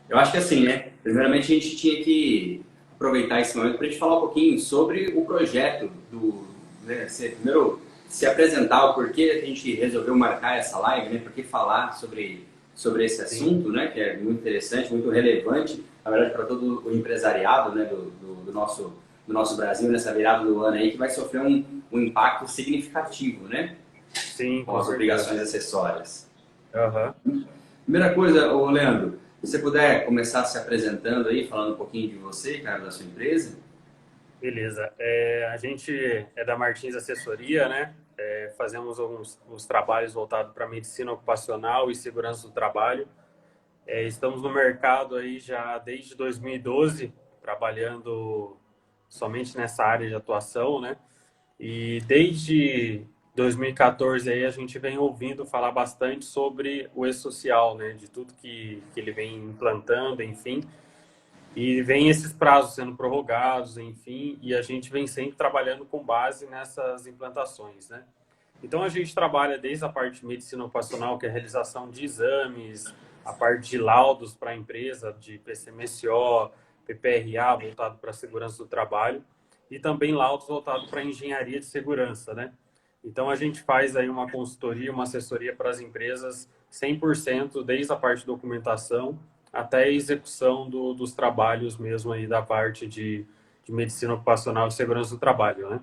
Eu acho que assim, né? Primeiramente a gente tinha que aproveitar esse momento para a gente falar um pouquinho sobre o projeto do, né, primeiro se apresentar o porquê a gente resolveu marcar essa live, né? Por que falar sobre esse Sim, assunto, né? Que é muito interessante, muito relevante, na verdade, para todo o empresariado, né? Do nosso Brasil nessa virada do ano aí, que vai sofrer um impacto significativo, né? sim, Com com as certeza. obrigações acessórias. Aham. Primeira coisa, ô Leandro, se você puder começar se apresentando aí, falando um pouquinho de você, cara, da sua empresa. Beleza. A gente é da Martins Assessoria, né? Fazemos alguns trabalhos voltados para medicina ocupacional e segurança do trabalho. Estamos no mercado aí já desde 2012, trabalhando somente nessa área de atuação, né? E desde 2014 aí a gente vem ouvindo falar bastante sobre o e-social, né? De tudo que ele vem implantando, enfim. E vem esses prazos sendo prorrogados, enfim, e a gente vem sempre trabalhando com base nessas implantações, né? Então a gente trabalha desde a parte de medicina ocupacional, que é a realização de exames, a parte de laudos para a empresa, de PCMSO, PPRA, voltado para a segurança do trabalho, e também laudos voltados para a engenharia de segurança, né? Então a gente faz aí uma consultoria, uma assessoria para as empresas 100%, desde a parte de documentação até a execução dos trabalhos mesmo aí da parte de medicina ocupacional e segurança do trabalho, né?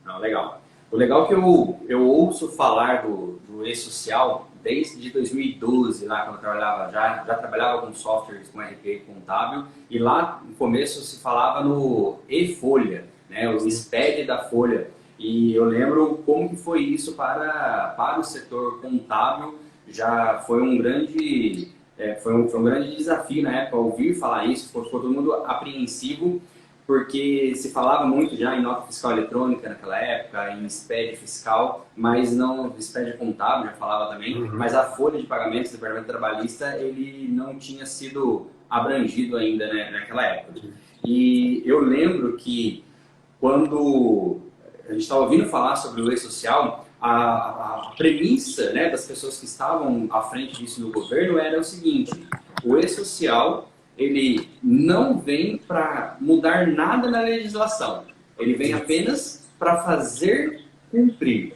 Não, legal. O legal é que eu ouço falar do e-social desde 2012, lá quando eu trabalhava, já trabalhava com softwares com RP contábil, e lá no começo se falava no e-folha, né, o Sim. SPED da folha. E eu lembro como que foi isso para o setor contábil, já foi um grande, foi um grande desafio na época ouvir falar isso, ficou todo mundo apreensivo, porque se falava muito já em nota fiscal eletrônica naquela época, em SPED fiscal, mas não, SPED contábil já falava também, mas Uhum. a folha de pagamentos do departamento trabalhista, ele não tinha sido abrangido ainda, né, naquela época. E eu lembro que quando a gente estava ouvindo falar sobre o e-social, a premissa, né, das pessoas que estavam à frente disso no governo era o seguinte: o e-social ele não vem para mudar nada na legislação, ele vem Isso. apenas para fazer cumprir.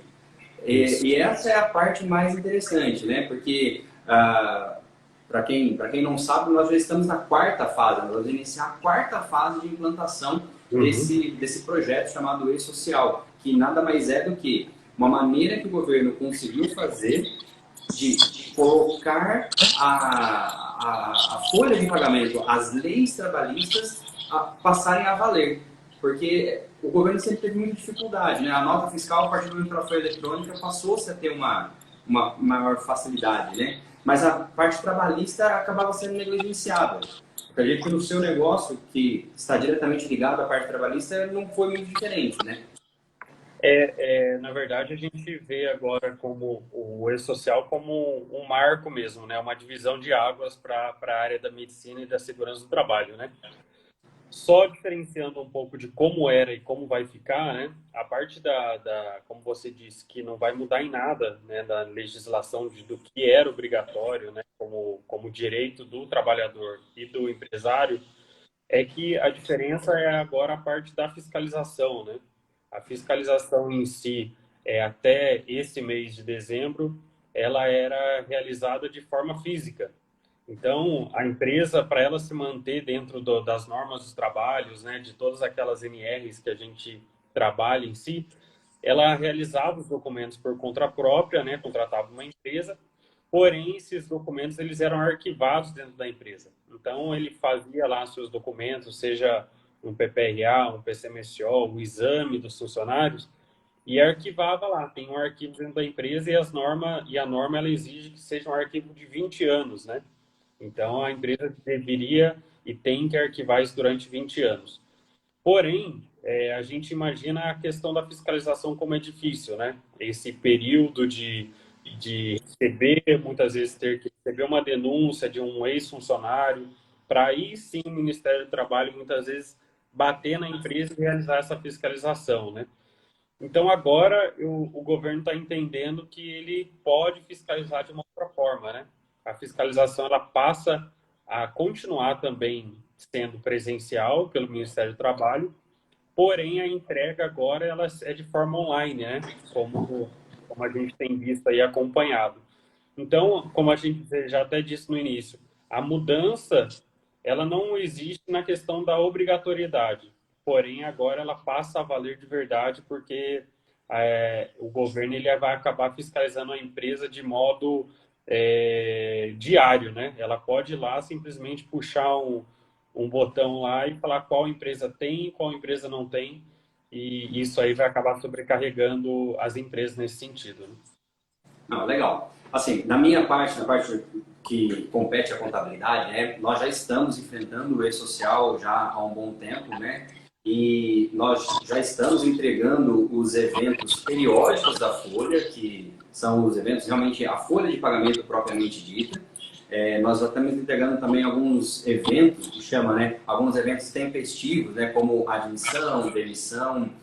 E, Isso. e essa é a parte mais interessante, né? Porque para quem não sabe, nós já estamos na quarta fase, nós vamos iniciar a quarta fase de implantação Uhum. desse projeto chamado E-Social, que nada mais é do que uma maneira que o governo conseguiu fazer de colocar a folha de pagamento, as leis trabalhistas passarem a valer. Porque o governo sempre teve muita dificuldade, né? A nota fiscal, a partir do momento que ela foi eletrônica, passou-se a ter uma maior facilidade, né? Mas a parte trabalhista acabava sendo negligenciada. Acredito que no seu negócio, que está diretamente ligado à parte trabalhista, não foi muito diferente, né? Na verdade, a gente vê agora como o e-social como um marco mesmo, né? Uma divisão de águas para a área da medicina e da segurança do trabalho, né? Só diferenciando um pouco de como era e como vai ficar, né? A parte como você disse, que não vai mudar em nada, né? Da legislação do que era obrigatório, né? Como direito do trabalhador e do empresário, é que a diferença é agora a parte da fiscalização, né? A fiscalização em si, até esse mês de dezembro, ela era realizada de forma física. Então, a empresa, para ela se manter dentro das normas dos trabalhos, né, de todas aquelas NRs que a gente trabalha em si, ela realizava os documentos por conta própria, né, contratava uma empresa, porém esses documentos eles eram arquivados dentro da empresa. Então ele fazia lá seus documentos, seja um PPRA, um PCMSO, o exame dos funcionários e arquivava lá. Tem um arquivo dentro da empresa e a norma ela exige que seja um arquivo de 20 anos, né? Então a empresa deveria e tem que arquivar isso durante 20 anos. Porém, a gente imagina a questão da fiscalização como é difícil, né? Esse período de receber, muitas vezes ter que receber uma denúncia de um ex-funcionário, para aí sim o Ministério do Trabalho muitas vezes bater na empresa e realizar essa fiscalização, né? Então agora o governo está entendendo que ele pode fiscalizar de uma outra forma, né? A fiscalização ela passa a continuar também sendo presencial pelo Ministério do Trabalho, porém a entrega agora ela é de forma online, né? Como a gente tem visto aí acompanhado. Então, como a gente já até disse no início, a mudança ela não existe na questão da obrigatoriedade, porém agora ela passa a valer de verdade porque o governo ele vai acabar fiscalizando a empresa de modo diário, né? Ela pode ir lá simplesmente puxar um botão lá e falar qual empresa tem, qual empresa não tem, e isso aí vai acabar sobrecarregando as empresas nesse sentido, né? Não, legal. Assim, na minha parte, na parte que compete à contabilidade, né, nós já estamos enfrentando o e-social já há um bom tempo, né? E nós já estamos entregando os eventos periódicos da Folha, que são os eventos realmente a folha de pagamento propriamente dita. Nós já estamos entregando também alguns eventos, que chama, né? Alguns eventos tempestivos, né? Como admissão, demissão,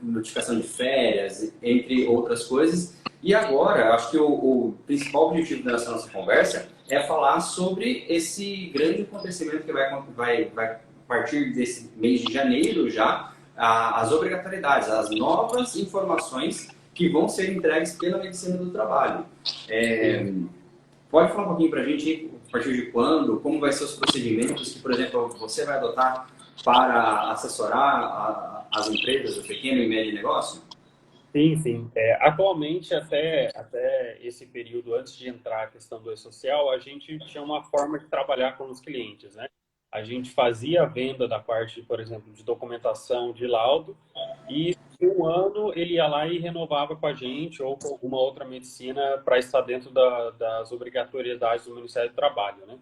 notificação de férias, entre outras coisas. E agora, acho que o principal objetivo dessa nossa conversa é falar sobre esse grande acontecimento que vai a partir desse mês de janeiro já, as obrigatoriedades, as novas informações que vão ser entregues pela medicina do trabalho. Pode falar um pouquinho para a gente, a partir de quando, como vai ser os procedimentos que, por exemplo, você vai adotar para assessorar as empresas, o pequeno e médio negócio? Sim, sim. Atualmente, até esse período, antes de entrar a questão do e-social, a gente tinha uma forma de trabalhar com os clientes, né? A gente fazia a venda da parte, por exemplo, de documentação, de laudo, e em um ano ele ia lá e renovava com a gente ou com alguma outra medicina para estar dentro das obrigatoriedades do Ministério do Trabalho, né?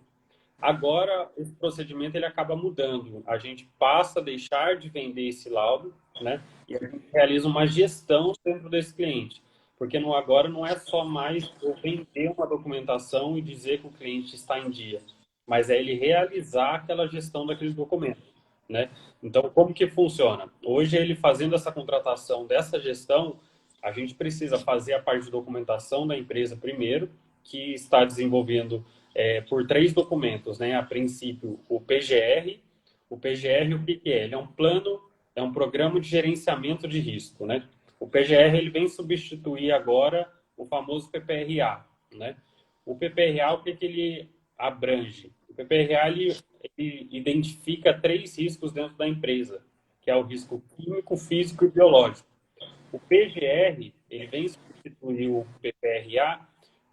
Agora, esse procedimento ele acaba mudando. A gente passa a deixar de vender esse laudo, né? E a gente realiza uma gestão dentro desse cliente. Porque agora não é só mais eu vender uma documentação e dizer que o cliente está em dia, mas é ele realizar aquela gestão daquele documento, né? Então, como que funciona? Hoje, ele fazendo essa contratação dessa gestão, a gente precisa fazer a parte de documentação da empresa primeiro, que está desenvolvendo por 3 documentos, né? A princípio, o PGR. O PGR, o que é? Ele é um plano, é um programa de gerenciamento de risco, né? O PGR, ele vem substituir agora o famoso PPRA, né? O PPRA, o que ele abrange? O PPRA, ele identifica 3 riscos dentro da empresa, que é o risco químico, físico e biológico. O PGR, ele vem substituir o PPRA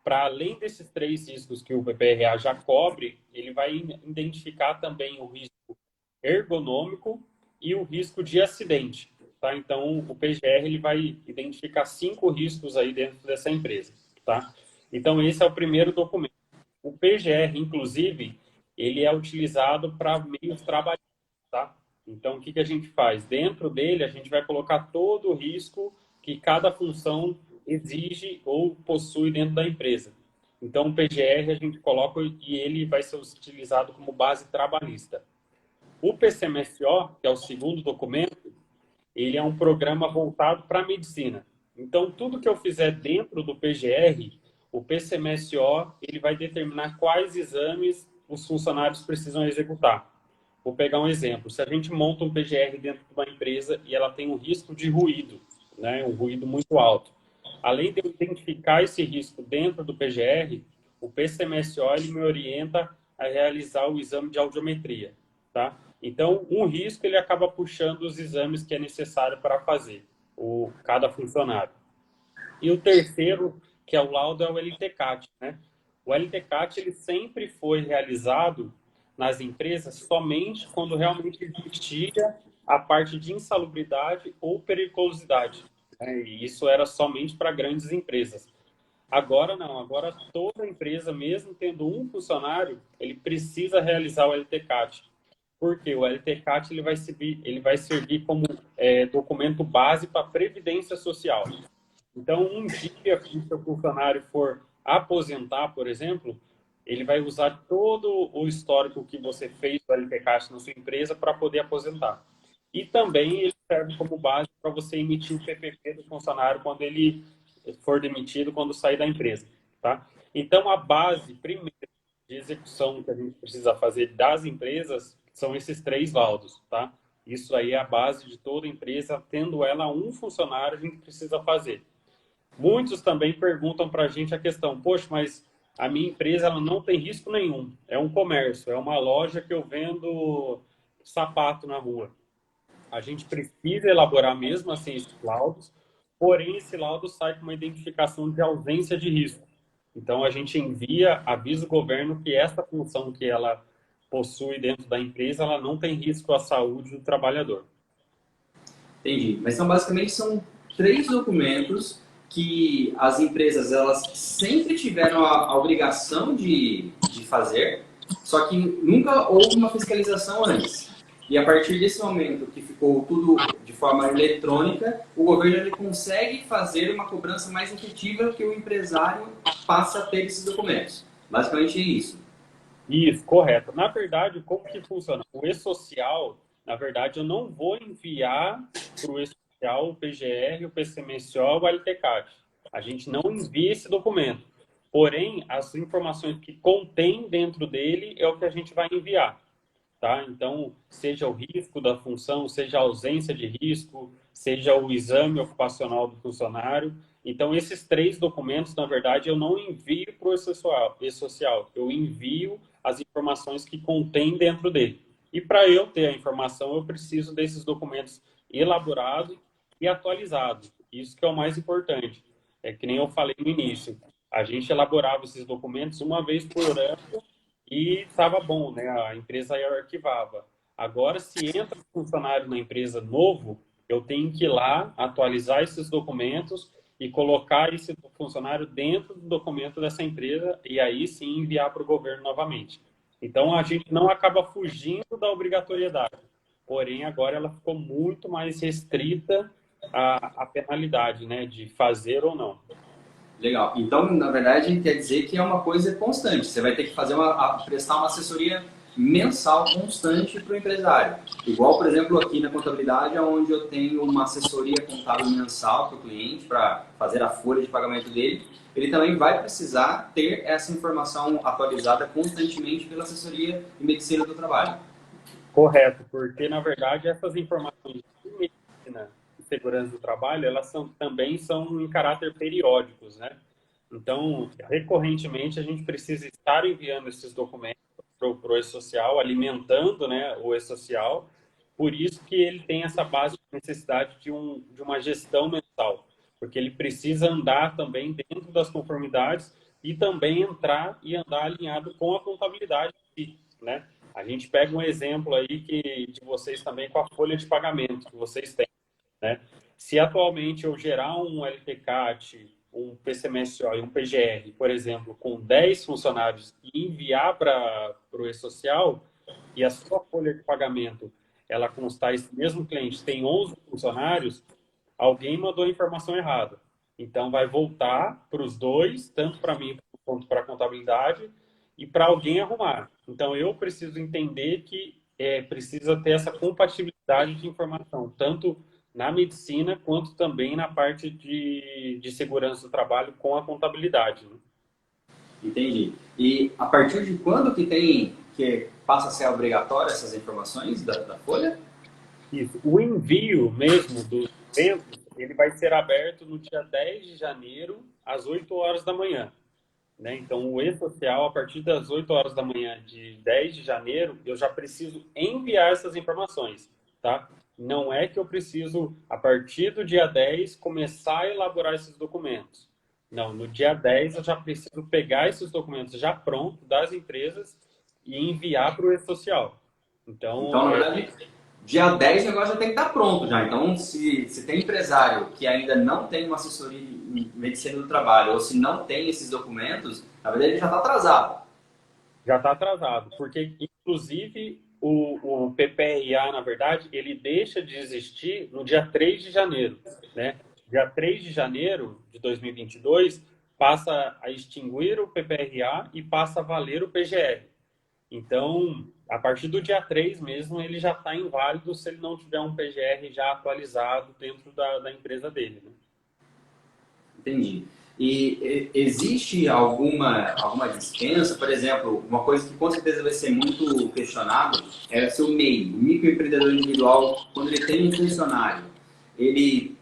para além desses 3 riscos que o PPRA já cobre, ele vai identificar também o risco ergonômico e o risco de acidente. Tá? Então, o PGR ele vai identificar 5 riscos aí dentro dessa empresa. Tá? Então, esse é o primeiro documento. O PGR, inclusive, ele é utilizado para meios trabalhistas. Tá? Então, o que a gente faz? Dentro dele, a gente vai colocar todo o risco que cada função exige ou possui dentro da empresa. Então, o PGR a gente coloca e ele vai ser utilizado como base trabalhista. O PCMSO, que é o segundo documento, ele é um programa voltado para a medicina. Então, tudo que eu fizer dentro do PGR, o PCMSO, ele vai determinar quais exames os funcionários precisam executar. Vou pegar um exemplo. Se a gente monta um PGR dentro de uma empresa e ela tem um risco de ruído, né, um ruído muito alto, além de eu identificar esse risco dentro do PGR, o PCMSO ele me orienta a realizar o exame de audiometria, tá? Então, um risco ele acaba puxando os exames que é necessário para fazer cada funcionário. E o terceiro, que é o laudo, é o LTCAT, né? O LTCAT ele sempre foi realizado nas empresas somente quando realmente existia a parte de insalubridade ou periculosidade, né? E isso era somente para grandes empresas. Agora não, agora toda empresa, mesmo tendo um funcionário, ele precisa realizar o LTCAT. Porque o LTCAT ele vai servir como documento base para a Previdência Social. Então, um dia que o seu funcionário for aposentar, por exemplo, ele vai usar todo o histórico que você fez do LTCAT na sua empresa para poder aposentar. E também ele serve como base para você emitir o PPP do funcionário quando ele for demitido, quando sair da empresa. Tá? Então, a base, primeiro, de execução que a gente precisa fazer das empresas são esses 3 laudos, tá? Isso aí é a base de toda empresa, tendo ela um funcionário, a gente precisa fazer. Muitos também perguntam para a gente a questão, poxa, mas a minha empresa ela não tem risco nenhum, é um comércio, é uma loja que eu vendo sapato na rua. A gente precisa elaborar mesmo assim esses laudos, porém esse laudo sai com uma identificação de ausência de risco. Então a gente envia, avisa o governo que essa função que ela possui dentro da empresa, ela não tem risco à saúde do trabalhador. Entendi. Mas então, basicamente, são 3 documentos que as empresas elas sempre tiveram a obrigação de fazer, só que nunca houve uma fiscalização antes. E a partir desse momento que ficou tudo de forma eletrônica, o governo ele consegue fazer uma cobrança mais efetiva que o empresário passa a ter esses documentos. Basicamente é isso. Isso, correto. Na verdade, como que funciona? O e-social, na verdade, eu não vou enviar para o e-social o PGR, o PCMSO, o LTCAT. A gente não envia esse documento. Porém, as informações que contém dentro dele é o que a gente vai enviar. Tá? Então, seja o risco da função, seja a ausência de risco, seja o exame ocupacional do funcionário. Então, esses 3 documentos, na verdade, eu não envio para o e-social, eu envio as informações que contém dentro dele. E para eu ter a informação, eu preciso desses documentos elaborados e atualizados. Isso que é o mais importante. É que nem eu falei no início, a gente elaborava esses documentos uma vez por ano e estava bom, né? A empresa aí arquivava. Agora, se entra um funcionário na empresa novo, eu tenho que ir lá, atualizar esses documentos e colocar esse funcionário dentro do documento dessa empresa e aí sim enviar para o governo novamente. Então, a gente não acaba fugindo da obrigatoriedade. Porém, agora ela ficou muito mais restrita à penalidade, né? De fazer ou não. Legal. Então, na verdade, quer dizer que é uma coisa constante. Você vai ter que fazer prestar uma assessoria mensal constante para o empresário. Igual, por exemplo, aqui na contabilidade, onde eu tenho uma assessoria contábil mensal para o cliente, para fazer a folha de pagamento dele, ele também vai precisar ter essa informação atualizada constantemente pela assessoria de medicina do trabalho. Correto, porque na verdade essas informações de medicina e segurança do trabalho, também são em caráter periódicos, né? Então, recorrentemente a gente precisa estar enviando esses documentos para o e-social, alimentando, né, o e-social. Por isso que ele tem essa base de necessidade de uma gestão mensal, porque ele precisa andar também dentro das conformidades e também entrar e andar alinhado com a contabilidade, né? A gente pega um exemplo aí de vocês também com a folha de pagamento que vocês têm, né? Se atualmente eu gerar um LTCAT, um PCMSO e um PGR, por exemplo, com 10 funcionários e enviar para o e-social e a sua folha de pagamento ela constar, esse mesmo cliente tem 11 funcionários, alguém mandou a informação errada. Então vai voltar para os dois, tanto para mim quanto para a contabilidade, e para alguém arrumar. Então, eu preciso entender que precisa ter essa compatibilidade de informação, tanto na medicina quanto também na parte de segurança do trabalho com a contabilidade. Né? Entendi. E a partir de quando que passa a ser obrigatório essas informações da folha? Isso. O envio mesmo dos documentos, ele vai ser aberto no dia 10 de janeiro, às 8 horas da manhã. Né? Então, o e-social, a partir das 8 horas da manhã de 10 de janeiro, eu já preciso enviar essas informações, tá? Não é que eu preciso, a partir do dia 10 começar a elaborar esses documentos. Não, no dia 10 eu já preciso pegar esses documentos já prontos das empresas e enviar para o e-social. Então, Então, na verdade, dia 10 o negócio já tem que estar pronto já. Então, se tem empresário que ainda não tem uma assessoria em medicina do trabalho ou se não tem esses documentos, na verdade ele já está atrasado. já está atrasado, porque, inclusive, o PPRA, na verdade, ele deixa de existir no dia 3 de janeiro, né? Dia 3 de janeiro de 2022, passa a extinguir o PPRA e passa a valer o PGR. Então, a partir do dia 3 mesmo, ele já está inválido se ele não tiver um PGR já atualizado dentro da empresa dele, né? Entendi. Existe alguma dispensa, por exemplo, uma coisa que com certeza vai ser muito questionado é se o MEI, o microempreendedor individual, quando ele tem um funcionário, ele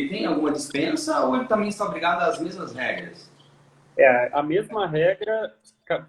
tem alguma dispensa ou ele também está obrigado às mesmas regras? É a mesma regra,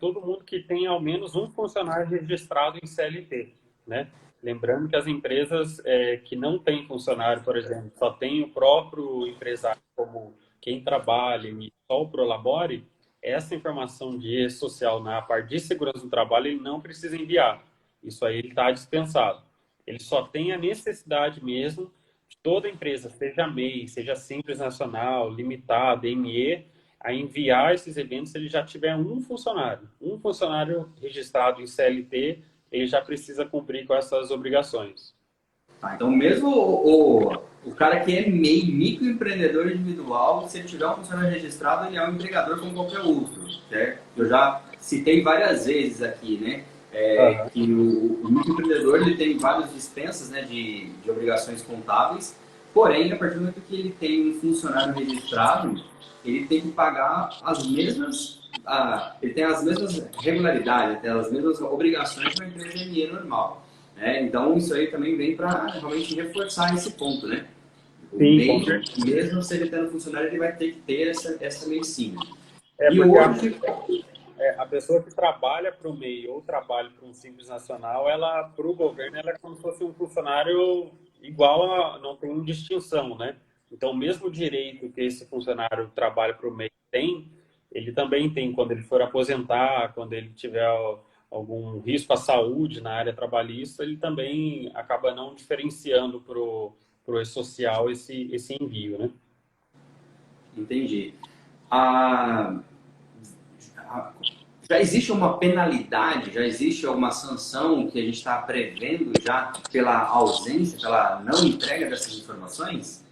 todo mundo que tem ao menos um funcionário registrado em CLT, né? Lembrando que as empresas que não têm funcionário, por exemplo, só tem o próprio empresário como quem trabalha e só o Prolabore, essa informação de E-Social na parte de segurança do trabalho ele não precisa enviar. Isso aí ele está dispensado. Ele só tem a necessidade mesmo de toda empresa, seja MEI, seja Simples Nacional, Limitada, ME, a enviar esses eventos se ele já tiver um funcionário registrado em CLT, ele já precisa cumprir com essas obrigações. Tá, então, mesmo o cara que é MEI, microempreendedor individual, se ele tiver um funcionário registrado, ele é um empregador como qualquer outro, certo? Eu já citei várias vezes aqui, né? Uhum. Que o microempreendedor ele tem várias dispensas, né, de obrigações contábeis, porém, a partir do momento que ele tem um funcionário registrado, ele tem que pagar as mesmas, ele tem as mesmas regularidades, tem as mesmas obrigações que uma empresa ME normal. Né? Então, isso aí também vem para realmente reforçar esse ponto, né? O Sim, com MEI, certeza. mesmo se ele tendo funcionário, ele vai ter que ter essa medicina. É E porque hoje, a pessoa que trabalha para o MEI ou trabalha para um Simples Nacional, ela, para o governo, ela é como se fosse um funcionário igual a, não tem distinção, né? Então, o mesmo direito que esse funcionário que trabalha para o MEI tem, ele também tem quando ele for aposentar, quando ele tiver algum risco à saúde na área trabalhista, ele também acaba não diferenciando para o E-Social esse envio, né? entendi. A, a, já existe uma penalidade, já existe alguma sanção que a gente está prevendo já pela ausência, pela não entrega dessas informações?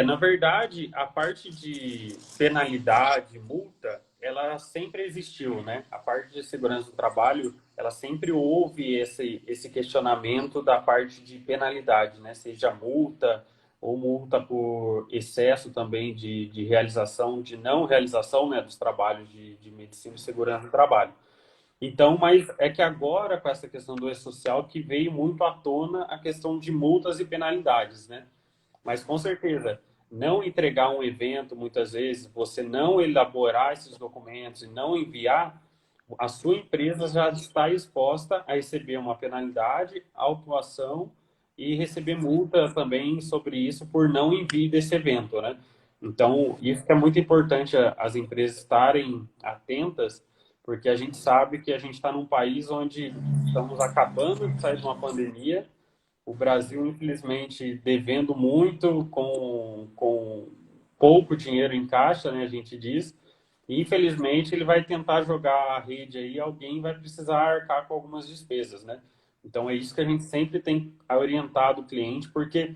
Na verdade, a parte de penalidade, multa, ela sempre existiu, né? A parte de segurança do trabalho, ela sempre houve esse questionamento da parte de penalidade, né? Seja multa ou multa por excesso também de realização, de não realização, né, dos trabalhos de medicina e segurança do trabalho. Então, mas é que agora, com essa questão do E-Social, que veio muito à tona a questão de multas e penalidades, né? Mas com certeza, não entregar um evento, muitas vezes, você não elaborar esses documentos e não enviar, a sua empresa já está exposta a receber uma penalidade, autuação e receber multa também sobre isso por não envio desse evento, né? Então, isso que é muito importante as empresas estarem atentas, porque a gente sabe que a gente está num país onde estamos acabando de sair de uma pandemia, o Brasil, infelizmente, devendo muito com pouco dinheiro em caixa, né, a gente diz. E, infelizmente, ele vai tentar jogar a rede aí, alguém vai precisar arcar com algumas despesas, né? Então, é isso que a gente sempre tem orientado o cliente, porque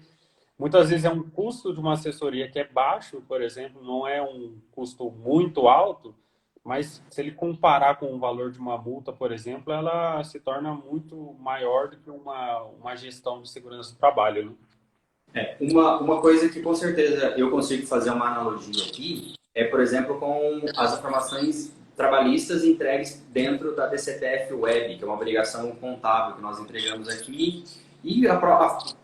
muitas vezes é um custo de uma assessoria que é baixo, por exemplo, não é um custo muito alto, mas se ele comparar com o valor de uma multa, por exemplo, ela se torna muito maior do que uma gestão de segurança do trabalho, né? Uma coisa que com certeza eu consigo fazer uma analogia aqui é, por exemplo, com as informações trabalhistas entregues dentro da DCTF Web, que é uma obrigação contábil que nós entregamos aqui, e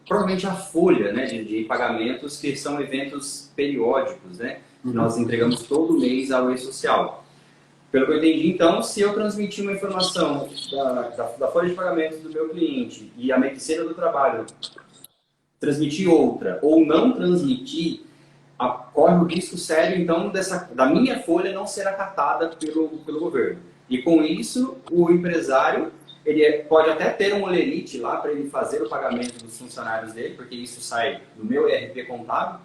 provavelmente a folha, né, de pagamentos, que são eventos periódicos, né, que nós entregamos todo mês ao E-Social. Pelo que eu entendi, então, se eu transmitir uma informação da folha de pagamentos do meu cliente e a medicina do trabalho transmitir outra ou não transmitir, corre o risco sério, então, da minha folha não ser acatada pelo governo. E com isso, o empresário pode até ter um olerite lá para ele fazer o pagamento dos funcionários dele, porque isso sai do meu ERP contábil,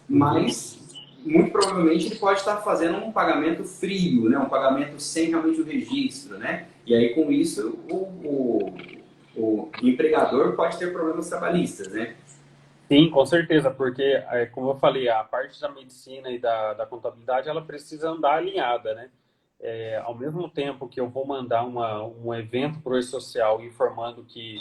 mas muito provavelmente ele pode estar fazendo um pagamento frio, né? Um pagamento sem realmente o registro, né? E aí com isso o empregador pode ter problemas trabalhistas, né? Sim, com certeza, porque, como eu falei, a parte da medicina e da contabilidade, ela precisa andar alinhada, né? Ao mesmo tempo que eu vou mandar um evento para o E-Social informando que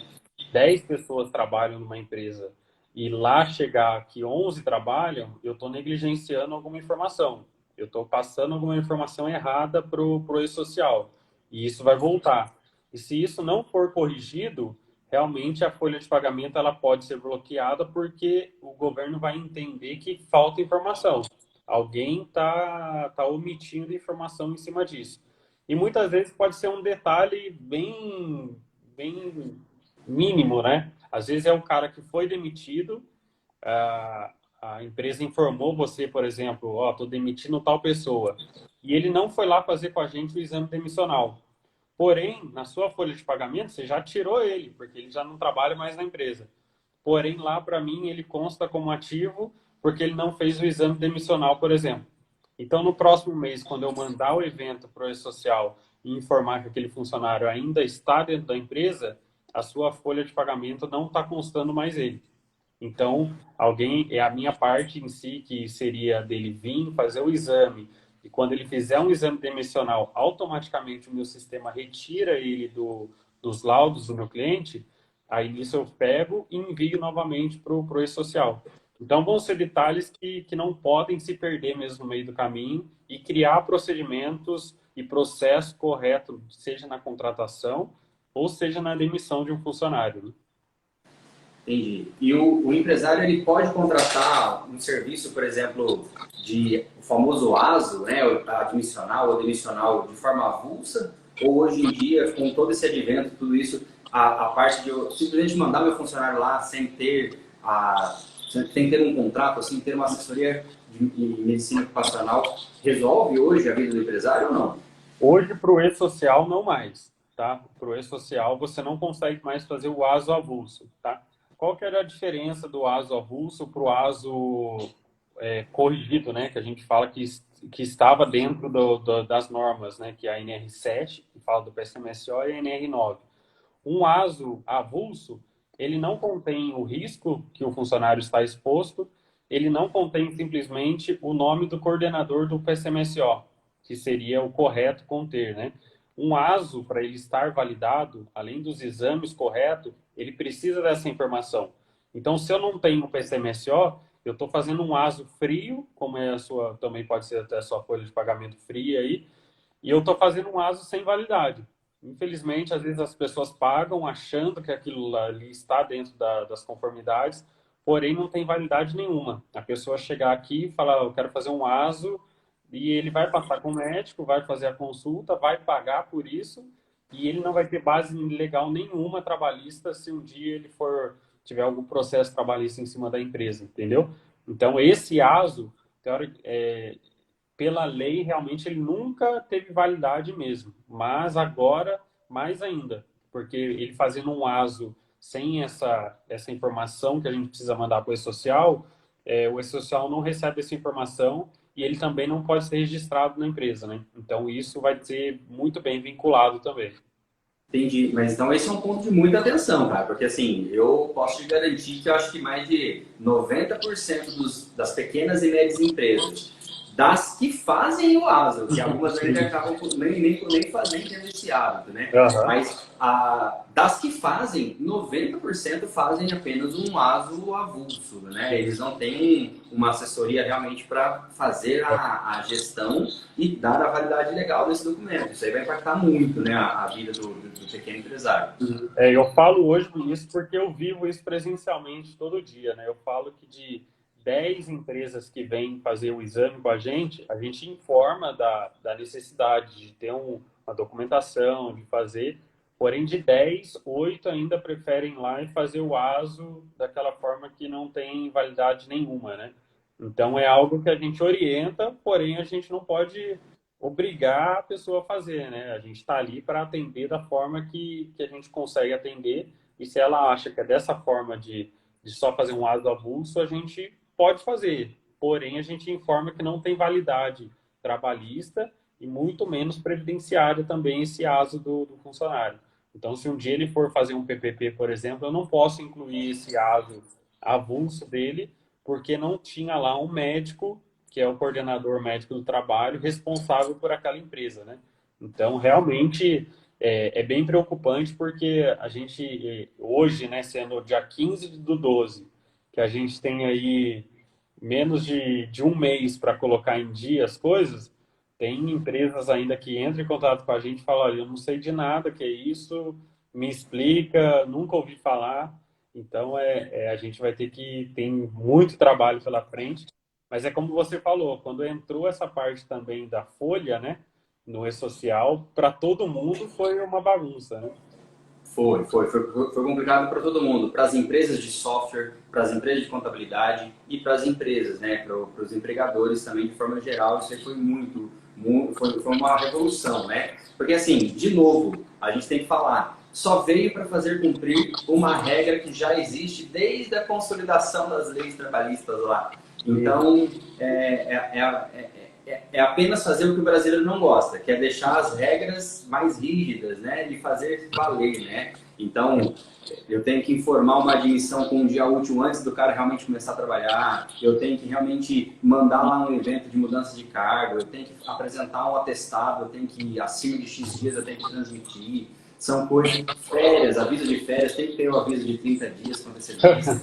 10 pessoas trabalham numa empresa e lá chegar que 11 trabalham, eu estou negligenciando alguma informação. eu estou passando alguma informação errada para o e-social e isso vai voltar. E se isso não for corrigido, realmente a folha de pagamento ela pode ser bloqueada porque o governo vai entender que falta informação. Alguém tá omitindo informação em cima disso. E muitas vezes pode ser um detalhe bem mínimo, né? Às vezes é um cara que foi demitido, a empresa informou você, por exemplo, ó, tô demitindo tal pessoa, e ele não foi lá fazer com a gente o exame demissional. Porém, na sua folha de pagamento, você já tirou ele, porque ele já não trabalha mais na empresa. Porém, lá para mim, ele consta como ativo porque ele não fez o exame demissional, por exemplo. Então, no próximo mês, quando eu mandar o evento para o E-Social e informar que aquele funcionário ainda está dentro da empresa, a sua folha de pagamento não está constando mais ele. Então, é a minha parte em si, que seria dele vir fazer o exame, e quando ele fizer um exame demissional, automaticamente o meu sistema retira ele dos laudos do meu cliente, aí nisso eu pego e envio novamente para o E-Social. Então, vão ser detalhes que não podem se perder mesmo no meio do caminho e criar procedimentos e processo correto, seja na contratação ou seja na demissão de um funcionário, né? Entendi. E o empresário ele pode contratar um serviço, por exemplo, de o famoso ASO, né, admissional ou demissional, de forma avulsa, ou hoje em dia, com todo esse advento, tudo isso, a parte de eu simplesmente mandar meu funcionário lá sem ter um contrato, assim, ter uma assessoria de medicina ocupacional, resolve hoje a vida do empresário ou não? Hoje, para o E-Social, não mais, tá? Para o E-Social, você não consegue mais fazer o ASO avulso, tá? Qual que era a diferença do ASO avulso para o ASO corrigido, né? Que a gente fala que estava dentro das normas, né? Que é a NR7, que fala do PSMSO, e a NR9. Um ASO avulso, ele não contém o risco que o funcionário está exposto, ele não contém simplesmente o nome do coordenador do PSMSO, que seria o correto conter, né? Um ASO, para ele estar validado, além dos exames corretos, ele precisa dessa informação. Então, se eu não tenho o PCMSO, eu estou fazendo um ASO frio, como é a sua, também pode ser até a sua folha de pagamento fria aí, e eu estou fazendo um ASO sem validade. Infelizmente, às vezes as pessoas pagam achando que aquilo ali está dentro das conformidades, porém não tem validade nenhuma. A pessoa chegar aqui e falar, eu quero fazer um ASO, e ele vai passar com o médico, vai fazer a consulta, vai pagar por isso, e ele não vai ter base legal nenhuma trabalhista se um dia ele tiver algum processo trabalhista em cima da empresa, entendeu? Então, esse ASO, pela lei, realmente ele nunca teve validade mesmo. Mas agora, mais ainda, porque ele fazendo um ASO sem essa informação que a gente precisa mandar para o E-Social, o E-Social não recebe essa informação e ele também não pode ser registrado na empresa, né? Então, isso vai ser muito bem vinculado também. Entendi, mas então esse é um ponto de muita atenção, cara, porque assim, eu posso te garantir que eu acho que mais de 90% das pequenas e médias empresas, das que fazem o ASO, que algumas vezes acabam nem tendo esse hábito, né? Uhum. Mas das que fazem, 90% fazem apenas um ASO avulso, né? Eles não têm uma assessoria realmente para fazer a gestão e dar a validade legal desse documento. Isso aí vai impactar muito, né, a vida do pequeno empresário. Eu falo hoje isso porque eu vivo isso presencialmente todo dia, né? Eu falo que de 10 empresas que vêm fazer o exame com a gente informa da necessidade de ter uma documentação, de fazer, porém de 10, 8 ainda preferem ir lá e fazer o ASO daquela forma que não tem validade nenhuma, né? Então é algo que a gente orienta, porém a gente não pode obrigar a pessoa a fazer, né? A gente está ali para atender da forma que a gente consegue atender, e se ela acha que é dessa forma de só fazer um ASO avulso, a gente pode fazer, porém a gente informa que não tem validade trabalhista e muito menos previdenciária também esse ASO do funcionário. Então, se um dia ele for fazer um PPP, por exemplo, eu não posso incluir esse ASO avulso dele, porque não tinha lá um médico, que é o coordenador médico do trabalho, responsável por aquela empresa, né? Então, realmente, é bem preocupante, porque a gente, hoje, né, sendo dia 15 do 12, que a gente tem aí menos de um mês para colocar em dia as coisas, tem empresas ainda que entram em contato com a gente e falam, olha, eu não sei de nada, que é isso, me explica, nunca ouvi falar. Então, a gente vai ter que... Tem muito trabalho pela frente, mas é como você falou, quando entrou essa parte também da folha, né, no e-social, para todo mundo foi uma bagunça, né? Foi complicado para todo mundo, para as empresas de software, para as empresas de contabilidade e para as empresas, né, para os empregadores também, de forma geral, isso aí foi foi uma revolução, né? Porque assim, de novo, a gente tem que falar, só veio para fazer cumprir uma regra que já existe desde a consolidação das leis trabalhistas lá. Então, é apenas fazer o que o brasileiro não gosta, que é deixar as regras mais rígidas, né, e fazer valer, né? Então, eu tenho que informar uma admissão com um dia útil antes do cara realmente começar a trabalhar, eu tenho que realmente mandar lá um evento de mudança de cargo, eu tenho que apresentar um atestado, eu tenho que, acima de X dias, eu tenho que transmitir. São coisas, férias, aviso de férias, tem que ter o aviso de 30 dias com antecedência,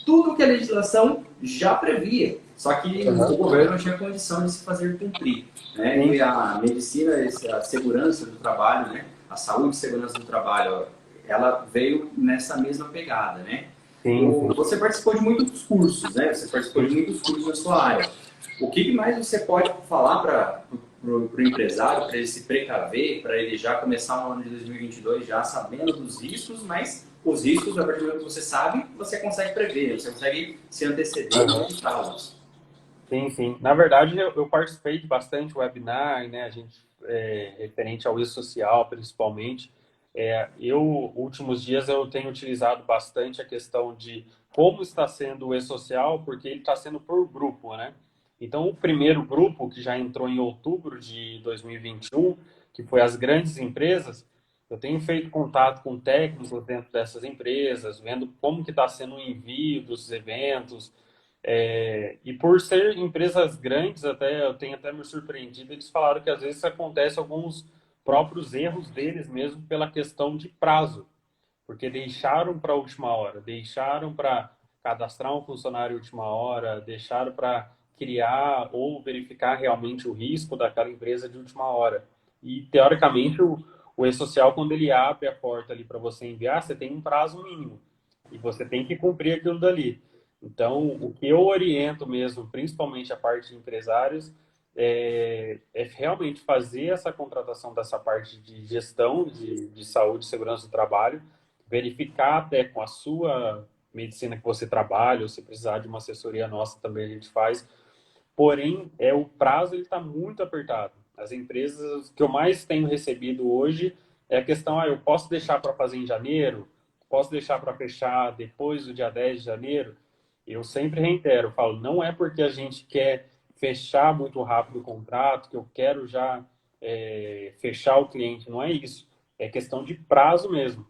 tudo que a legislação já previa, só que o governo não tinha condição de se fazer cumprir, né? E a medicina, a segurança do trabalho, né? A saúde e segurança do trabalho, ela veio nessa mesma pegada, né? Sim, Você participou de muitos cursos, né? Você participou de muitos cursos na sua área. O que mais você pode falar para o empresário, para ele se precaver, para ele já começar no ano de 2022 já sabendo dos riscos, mas os riscos, a partir do momento que você sabe, você consegue prever, você consegue se anteceder e evitá-los. sim, sim. Na verdade, eu participei de bastante webinar, né? A gente, referente ao e-social, principalmente. Últimos dias, eu tenho utilizado bastante a questão de como está sendo o e-social, porque ele está sendo por grupo, né? Então, o primeiro grupo, que já entrou em outubro de 2021, que foi as grandes empresas, eu tenho feito contato com técnicos dentro dessas empresas, vendo como que está sendo o envio dos eventos, e por ser empresas grandes, até eu tenho até me surpreendido, eles falaram que às vezes acontece alguns próprios erros deles mesmo pela questão de prazo, porque deixaram para a última hora, deixaram para cadastrar um funcionário à última hora, deixaram para criar ou verificar realmente o risco daquela empresa de última hora. E teoricamente o e-social, quando ele abre a porta ali para você enviar, você tem um prazo mínimo e você tem que cumprir aquilo dali. Então, o que eu oriento mesmo, principalmente a parte de empresários, é realmente fazer essa contratação dessa parte de gestão de saúde e segurança do trabalho, verificar até com a sua medicina que você trabalha, ou se precisar de uma assessoria nossa também a gente faz. Porém, o prazo ele está muito apertado. As empresas que eu mais tenho recebido hoje é a questão, eu posso deixar para fazer em janeiro? Posso deixar para fechar depois do dia 10 de janeiro? Eu sempre reitero, falo, não é porque a gente quer fechar muito rápido o contrato, que eu quero já fechar o cliente, não é isso. É questão de prazo mesmo.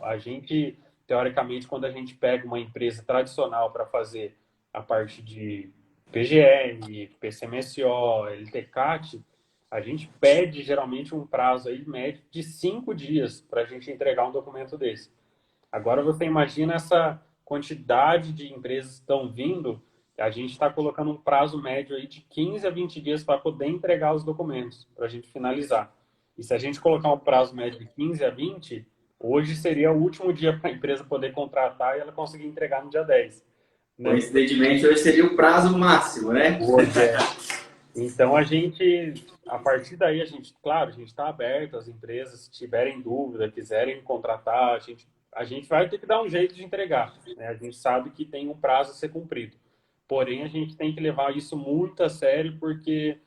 A gente, teoricamente, quando a gente pega uma empresa tradicional para fazer a parte de PGR, PCMSO, LTCAT, a gente pede geralmente um prazo aí médio de 5 dias para a gente entregar um documento desse. Agora você imagina essa quantidade de empresas que estão vindo, a gente está colocando um prazo médio aí de 15 a 20 dias para poder entregar os documentos, para a gente finalizar. E se a gente colocar um prazo médio de 15 a 20, hoje seria o último dia para a empresa poder contratar e ela conseguir entregar no dia 10. Né? Coincidentemente, hoje seria o prazo máximo, né? Hoje é. Então, a partir daí, claro, a gente está aberto, as empresas, se tiverem dúvida, quiserem contratar, a gente vai ter que dar um jeito de entregar, né? A gente sabe que tem um prazo a ser cumprido. Porém, a gente tem que levar isso muito a sério, porque,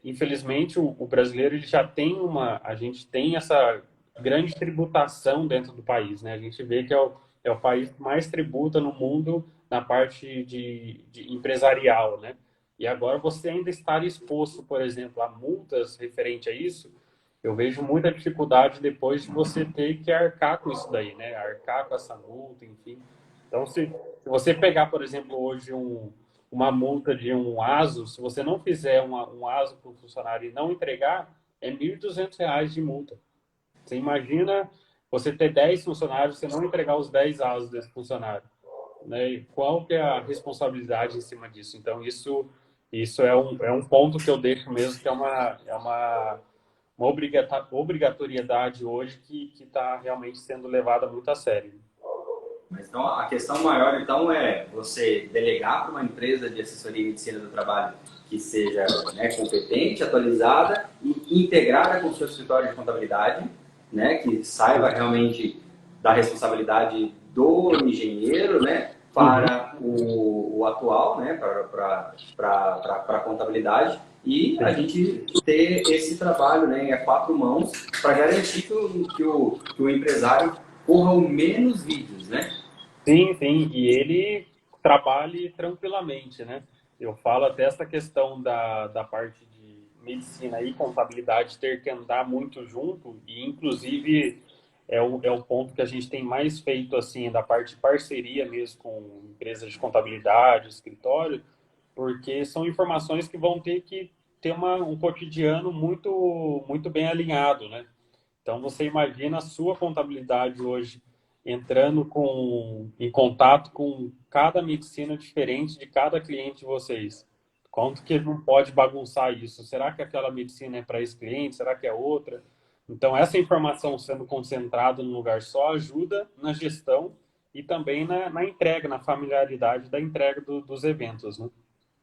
infelizmente, o brasileiro ele já tem a gente tem essa grande tributação dentro do país, né? A gente vê que é o país que mais tributa no mundo na parte de empresarial, né? E agora você ainda estar exposto, por exemplo, a multas referente a isso, eu vejo muita dificuldade depois de você ter que arcar com isso daí, né? Arcar com essa multa, enfim. Então, se você pegar, por exemplo, hoje uma multa de um ASO, se você não fizer um ASO para o funcionário e não entregar, é R$ 1.200 de multa. Você imagina você ter 10 funcionários, você não entregar os 10 ASOS desse funcionário. né? E qual que é a responsabilidade em cima disso? Então, isso é um ponto que eu deixo mesmo, que uma obrigatoriedade hoje que está realmente sendo levada muito a sério. Mas então a questão maior então é você delegar para uma empresa de assessoria e medicina do trabalho que seja, né, competente, atualizada e integrada com o seu escritório de contabilidade, né, que saiba realmente da responsabilidade do engenheiro, né, para o atual, né, para a contabilidade, e a gente ter esse trabalho, né, a quatro mãos para garantir que o empresário corra o menos vídeos, né? Sim, sim, e ele trabalhe tranquilamente, né? Eu falo até essa questão da parte de medicina e contabilidade ter que andar muito junto, e inclusive é o ponto que a gente tem mais feito, assim, da parte de parceria mesmo com empresas de contabilidade, escritório, porque são informações que vão ter que ter um cotidiano muito, muito bem alinhado, né? Então, você imagina a sua contabilidade hoje entrando em contato com cada medicina diferente de cada cliente de vocês. Quanto que ele não pode bagunçar isso? Será que aquela medicina é para esse cliente? Será que é outra? Então, essa informação sendo concentrada num lugar só ajuda na gestão e também na entrega, na familiaridade da entrega dos eventos, né?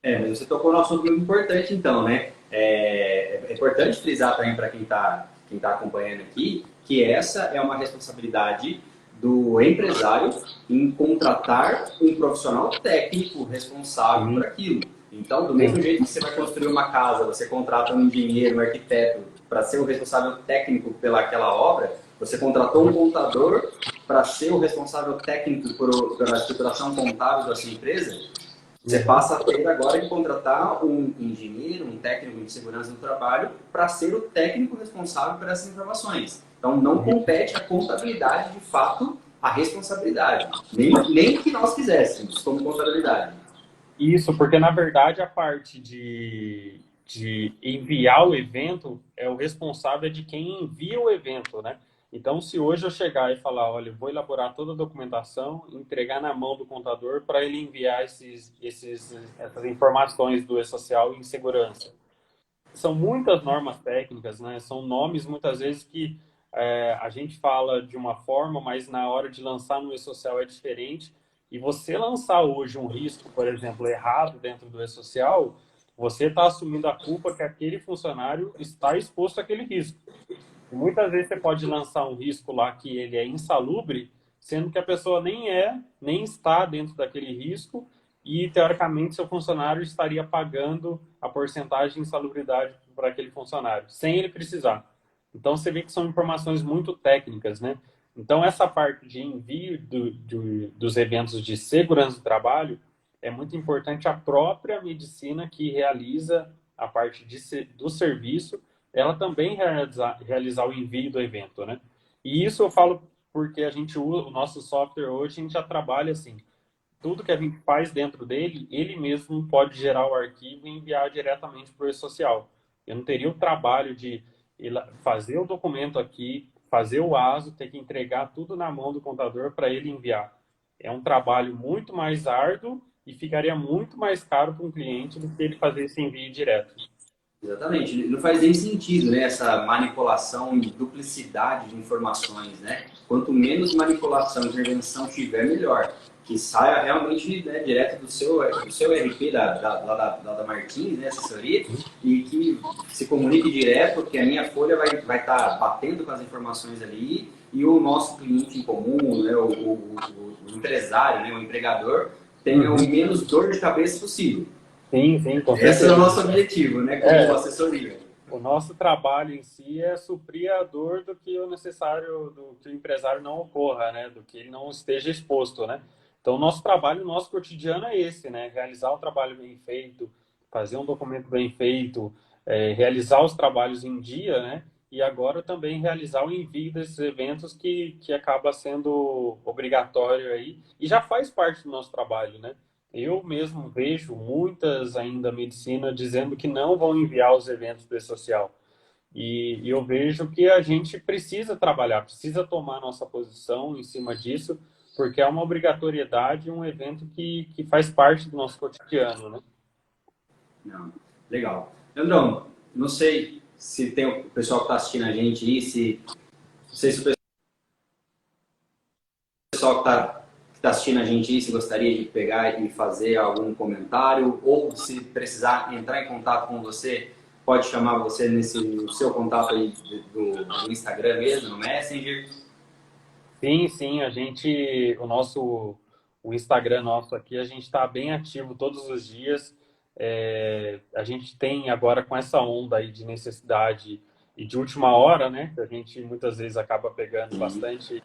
Mas você tocou num assunto muito importante, então, né? É importante frisar também para quem tá acompanhando aqui que essa é uma responsabilidade do empresário em contratar um profissional técnico responsável por Sim, aquilo. Então, do mesmo jeito que você vai construir uma casa, você contrata um engenheiro, um arquiteto para ser o responsável técnico pelaquela obra, você contratou um contador para ser o responsável técnico pela estruturação contábil da sua empresa. Você uhum. passa a ter agora que contratar um engenheiro, um técnico de segurança do trabalho, para ser o técnico responsável por essas informações. Então, não compete a contabilidade, de fato, a responsabilidade. Nem que nós quiséssemos, como contabilidade. Isso, porque na verdade a parte de enviar o evento é o responsável de quem envia o evento, né? Então, se hoje eu chegar e falar, olha, eu vou elaborar toda a documentação, entregar na mão do contador para ele enviar essas informações do E-Social em segurança. São muitas normas técnicas, né? São nomes muitas vezes que a gente fala de uma forma, mas na hora de lançar no E-Social é diferente. E você lançar hoje um risco, por exemplo, errado dentro do E-Social, você está assumindo a culpa que aquele funcionário está exposto àquele risco. E muitas vezes você pode lançar um risco lá que ele é insalubre, sendo que a pessoa nem está dentro daquele risco e, teoricamente, seu funcionário estaria pagando a porcentagem de insalubridade para aquele funcionário, sem ele precisar. Então, você vê que são informações muito técnicas, né? Então, essa parte de envio dos eventos de segurança do trabalho é muito importante a própria medicina que realiza a parte do serviço ela também realizar o envio do evento, né? E isso eu falo porque a gente usa o nosso software hoje, a gente já trabalha assim, tudo que a gente faz dentro dele, ele mesmo pode gerar o arquivo e enviar diretamente para o e-social. Eu não teria o trabalho de fazer o documento aqui, fazer o ASO, ter que entregar tudo na mão do contador para ele enviar. É um trabalho muito mais árduo e ficaria muito mais caro para um cliente do que ele fazer esse envio direto. Exatamente. Não faz nem sentido, né, essa manipulação e duplicidade de informações, né? Quanto menos manipulação e intervenção tiver, melhor. Que saia realmente, né, direto do seu RP da Martins, né, assessoria, e que se comunique direto, que a minha folha vai estar batendo com as informações ali e o nosso cliente em comum, né, o empresário, né, o empregador, tenha o menos dor de cabeça possível. Sim, sim, com Esse é o certeza. nosso objetivo, né, como assessoria. O nosso trabalho em si é suprir a dor do que o necessário, do que o empresário não ocorra, né? Do que ele não esteja exposto, né? Então, o nosso trabalho, o nosso cotidiano é esse, né? Realizar o trabalho bem feito, fazer um documento bem feito, realizar os trabalhos em dia, né? E agora também realizar o envio desses eventos que acaba sendo obrigatório aí e já faz parte do nosso trabalho, né? Eu mesmo vejo muitas ainda medicina dizendo que não vão enviar os eventos do E-Social. E eu vejo que a gente precisa trabalhar, precisa tomar nossa posição em cima disso, porque é uma obrigatoriedade, um evento que faz parte do nosso cotidiano, né? Não. Legal. Leandrão, não sei se tem o pessoal que está assistindo a gente aí, não sei se o pessoal que tá assistindo a gente aí, se gostaria de pegar e fazer algum comentário, ou se precisar entrar em contato com você, pode chamar você no seu contato aí do Instagram mesmo, no Messenger. Sim, sim, o Instagram nosso aqui, a gente está bem ativo todos os dias. A gente tem agora com essa onda aí de necessidade e de última hora, né? Que a gente muitas vezes acaba pegando bastante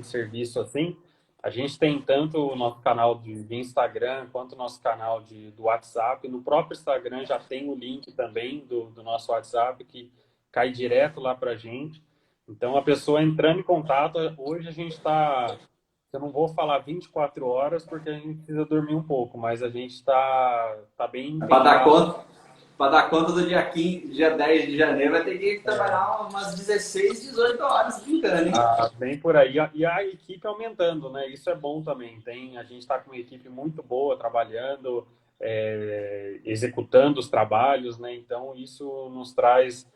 serviço assim. A gente tem tanto o nosso canal de Instagram quanto o nosso canal do WhatsApp. No próprio Instagram já tem o link também do nosso WhatsApp que cai direto lá para a gente. Então, a pessoa entrando em contato, hoje a gente está, eu não vou falar 24 horas porque a gente precisa dormir um pouco, mas a gente tá bem empenhado. Para dar conta do dia 15, dia 10 de janeiro, vai ter que trabalhar umas 16, 18 horas brincando, hein? Bem por aí. E a equipe aumentando, né? Isso é bom também. A gente está com uma equipe muito boa trabalhando, executando os trabalhos, né? Então, isso nos traz,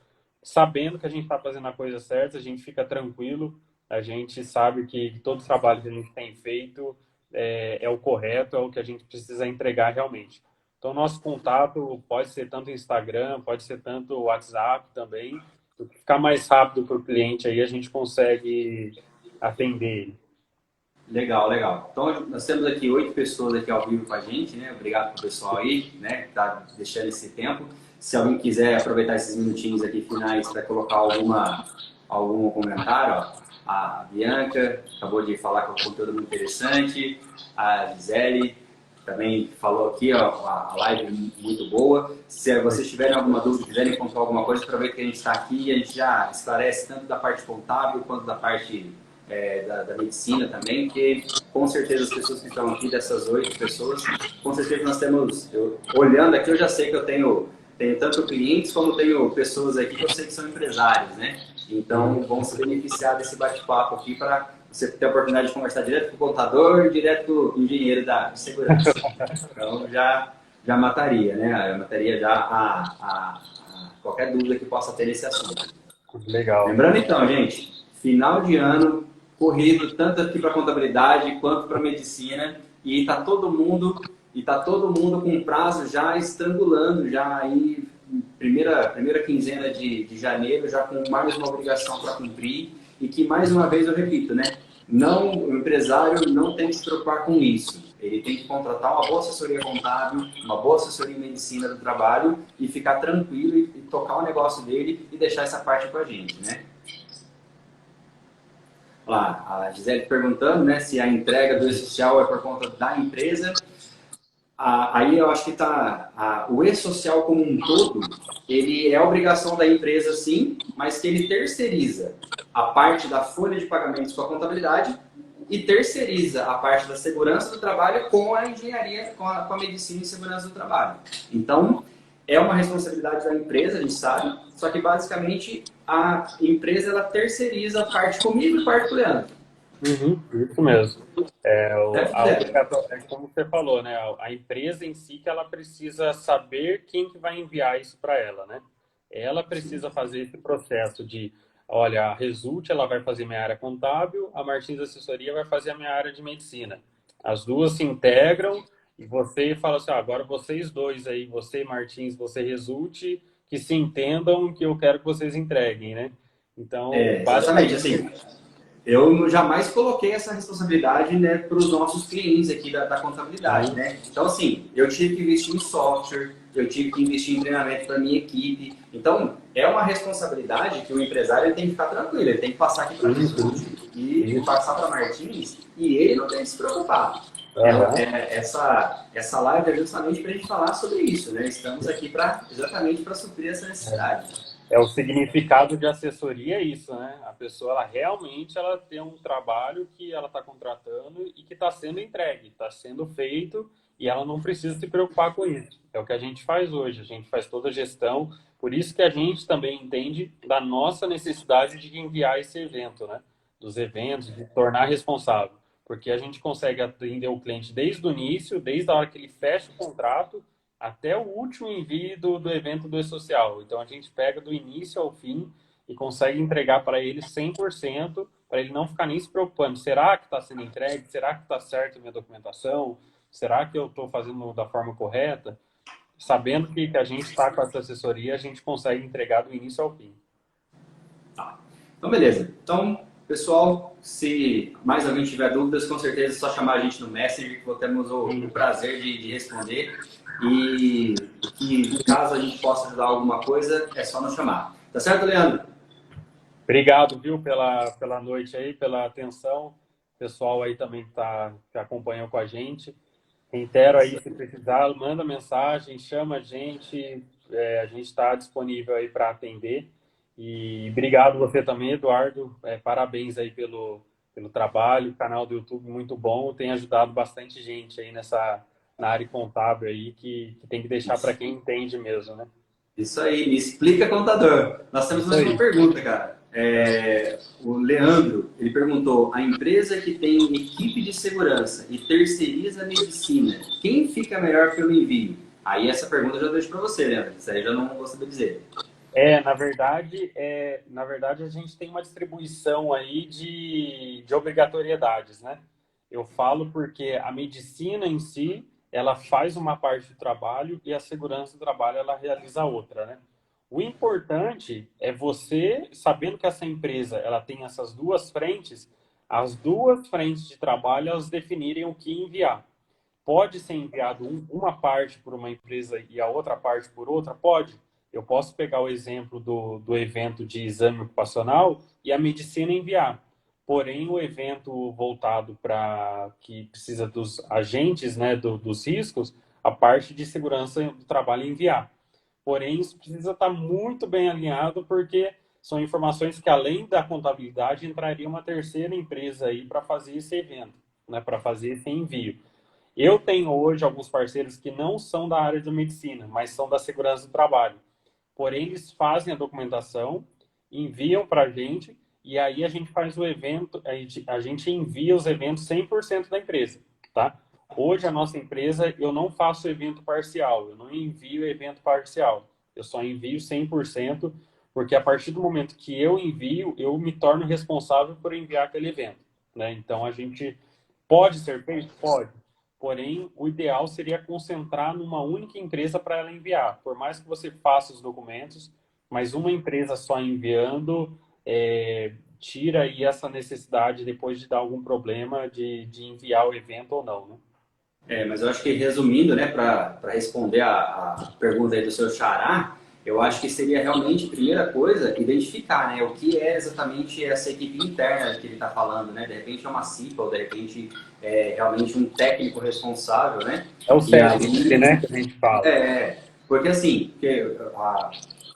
sabendo que a gente está fazendo a coisa certa, a gente fica tranquilo, a gente sabe que todo o trabalho que a gente tem feito é o correto, é o que a gente precisa entregar realmente. Então, nosso contato pode ser tanto Instagram, pode ser tanto WhatsApp também. O que ficar mais rápido para o cliente aí, a gente consegue atender ele. Legal, legal. Então, nós temos aqui 8 pessoas aqui ao vivo com a gente, né? Obrigado pro pessoal aí, né, que tá deixando esse tempo. Se alguém quiser aproveitar esses minutinhos aqui finais para colocar algum comentário, ó. A Bianca acabou de falar que é um conteúdo muito interessante. A Gisele também falou aqui, ó, a live muito boa. Se vocês tiverem alguma dúvida, quiserem contar alguma coisa, aproveita que a gente está aqui e a gente já esclarece tanto da parte contábil quanto da parte da medicina também, que com certeza as pessoas que estão aqui, dessas 8 pessoas, com certeza nós temos, olhando aqui eu já sei que eu tenho tanto clientes como tenho pessoas aqui que eu sei que são empresários, né? Então vão se beneficiar desse bate-papo aqui para você ter a oportunidade de conversar direto com o contador, direto com o engenheiro da segurança. Então já mataria, né? Eu mataria já qualquer dúvida que possa ter nesse assunto. Legal. Lembrando então, gente, final de ano, corrido tanto aqui para contabilidade quanto para medicina, e está todo mundo com prazo já estrangulando, já aí primeira quinzena de janeiro, já com mais uma obrigação para cumprir, e que mais uma vez eu repito, né? Não, o empresário não tem que se preocupar com isso. Ele tem que contratar uma boa assessoria contábil, uma boa assessoria em medicina do trabalho e ficar tranquilo e tocar o negócio dele e deixar essa parte com a gente, né? Lá, a Gisele perguntando, né, se a entrega do E-Social é por conta da empresa. Aí eu acho que o E-Social como um todo, ele é obrigação da empresa sim, mas que ele terceiriza a parte da folha de pagamentos com a contabilidade e terceiriza a parte da segurança do trabalho com a engenharia, com a medicina e segurança do trabalho. Então, é uma responsabilidade da empresa, a gente sabe, só que basicamente a empresa ela terceiriza a parte comigo e parte com o Leandro. Isso mesmo. A obrigação, é como você falou, né? A empresa em si que ela precisa saber quem que vai enviar isso para ela, né? Ela precisa fazer esse processo de, olha, a Result ela vai fazer minha área contábil, a Martins Assessoria vai fazer a minha área de medicina. As duas se integram e você fala assim, agora vocês dois aí, você Martins, você Result, que se entendam que eu quero que vocês entreguem, né? Então, exatamente, assim, eu jamais coloquei essa responsabilidade, né, para os nossos clientes aqui da contabilidade, né? Então, assim, eu tive que investir em software, eu tive que investir em treinamento para minha equipe. Então, é uma responsabilidade que o empresário ele tem que ficar tranquilo, ele tem que passar aqui para a e passar para Martins e ele não tem que se preocupar. Essa live é justamente para a gente falar sobre isso, né? Estamos aqui exatamente para suprir essa necessidade. O significado de assessoria é isso, né? A pessoa, ela realmente ela tem um trabalho que ela está contratando e que está sendo entregue, está sendo feito e ela não precisa se preocupar com isso. É o que a gente faz hoje, a gente faz toda a gestão, por isso que a gente também entende da nossa necessidade de enviar esse evento, né? Dos eventos, de tornar responsável. porque a gente consegue atender o cliente desde o início, desde a hora que ele fecha o contrato, até o último envio do evento do E-Social. Então, a gente pega do início ao fim e consegue entregar para ele 100%, para ele não ficar nem se preocupando. Será que está sendo entregue? Será que está certo a minha documentação? Será que eu estou fazendo da forma correta? Sabendo que a gente está com essa assessoria, a gente consegue entregar do início ao fim. Tá. Então, beleza. Então, pessoal, se mais alguém tiver dúvidas, com certeza é só chamar a gente no Messenger, que temos o prazer de responder. E que caso a gente possa ajudar alguma coisa, é só nos chamar. Tá certo, Leandro? Obrigado, viu, pela noite aí, pela atenção. Pessoal aí também que acompanhou com a gente. Reitero aí, se precisar, manda mensagem, chama a gente está disponível aí para atender. E obrigado você também, Eduardo. Parabéns aí pelo trabalho, o canal do YouTube muito bom, tem ajudado bastante gente aí na área contábil aí, que tem que deixar para quem entende mesmo, né? Isso aí, me explica, contador. Nós temos mais uma pergunta, cara. O Leandro, ele perguntou, a empresa que tem equipe de segurança e terceiriza a medicina, quem fica melhor pelo envio? Aí essa pergunta eu já deixo para você, Leandro. Isso aí eu já não vou saber dizer. Na verdade, a gente tem uma distribuição aí de obrigatoriedades, né? Eu falo porque a medicina em si, ela faz uma parte do trabalho e a segurança do trabalho, ela realiza a outra, né? O importante é você, sabendo que essa empresa, ela tem essas duas frentes, as duas frentes de trabalho, elas definirem o que enviar. Pode ser enviado uma parte por uma empresa e a outra parte por outra? Pode. Eu posso pegar o exemplo do evento de exame ocupacional e a medicina enviar. Porém, o evento voltado para que precisa dos agentes, né, dos riscos, a parte de segurança do trabalho enviar. Porém, isso precisa estar muito bem alinhado, porque são informações que, além da contabilidade, entraria uma terceira empresa aí para fazer esse evento, né, para fazer esse envio. Eu tenho hoje alguns parceiros que não são da área de medicina, mas são da segurança do trabalho. Porém, eles fazem a documentação, enviam para a gente, e aí a gente faz o evento, a gente envia os eventos 100% da empresa, tá? Hoje, a nossa empresa, eu não faço evento parcial, eu não envio evento parcial. Eu só envio 100%, porque a partir do momento que eu envio, eu me torno responsável por enviar aquele evento, né? Então, a gente pode ser feito? Pode. Porém, o ideal seria concentrar numa única empresa para ela enviar. Por mais que você faça os documentos, mas uma empresa só enviando tira aí essa necessidade depois de dar algum problema de enviar o evento ou não, né? Mas eu acho que resumindo, né, para responder a pergunta aí do seu xará, eu acho que seria realmente, primeira coisa, identificar, né, o que é exatamente essa equipe interna que ele está falando, né? De repente é uma CIPA, ou de repente é realmente um técnico responsável, né? É o E CSP, aí, né, que a gente fala. porque assim,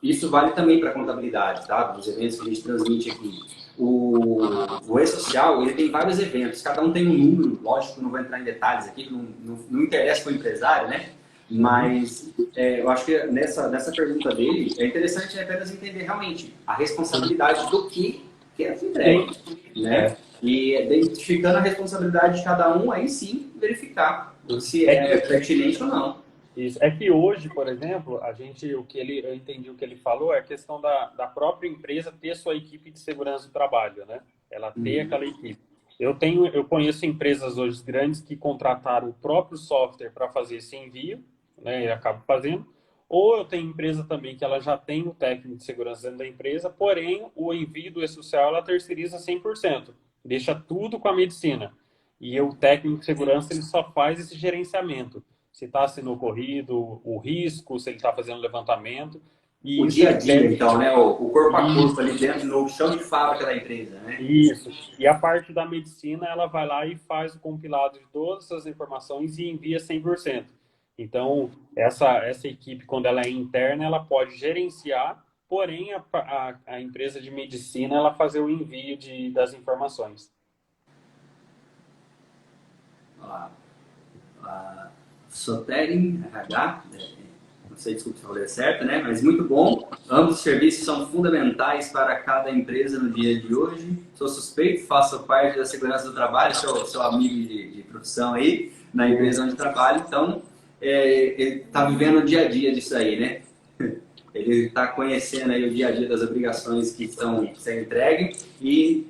isso vale também para a contabilidade, tá? Dos eventos que a gente transmite aqui. O E-Social, ele tem vários eventos, cada um tem um número, lógico que não vou entrar em detalhes aqui, não interessa para o empresário, né? Mas eu acho que nessa pergunta dele, é interessante apenas entender realmente a responsabilidade do que é entregue, né? E identificando a responsabilidade de cada um, aí sim verificar se é pertinente ou não. Isso. É que hoje, por exemplo, eu entendi o que ele falou, é a questão da própria empresa ter sua equipe de segurança do trabalho, né? Ela ter aquela equipe. Eu conheço empresas hoje grandes que contrataram o próprio software para fazer esse envio, né? E acabam fazendo. Ou eu tenho empresa também que ela já tem o técnico de segurança dentro da empresa, porém o envio do E-Social ela terceiriza 100%, deixa tudo com a medicina. E o técnico de segurança ele só faz esse gerenciamento, se está sendo ocorrido, o risco, se ele está fazendo levantamento. E O isso dia a ele dia, pede. então, né? O corpo a corpo ali dentro, no chão de fábrica da empresa, né? Isso. E a parte da medicina, ela vai lá e faz o compilado de todas essas informações e envia 100%. Então, essa equipe, quando ela é interna, ela pode gerenciar, porém, a empresa de medicina, ela fazer o envio das informações. A Soterin RH, sei, desculpa se eu falei certo, né? Mas muito bom. Ambos os serviços são fundamentais para cada empresa no dia de hoje. Sou suspeito, faço parte da segurança do trabalho, sou amigo de profissão aí, na empresa onde trabalho, então ele está vivendo o dia a dia disso aí, né? Ele está conhecendo aí o dia a dia das obrigações que estão sendo entregues e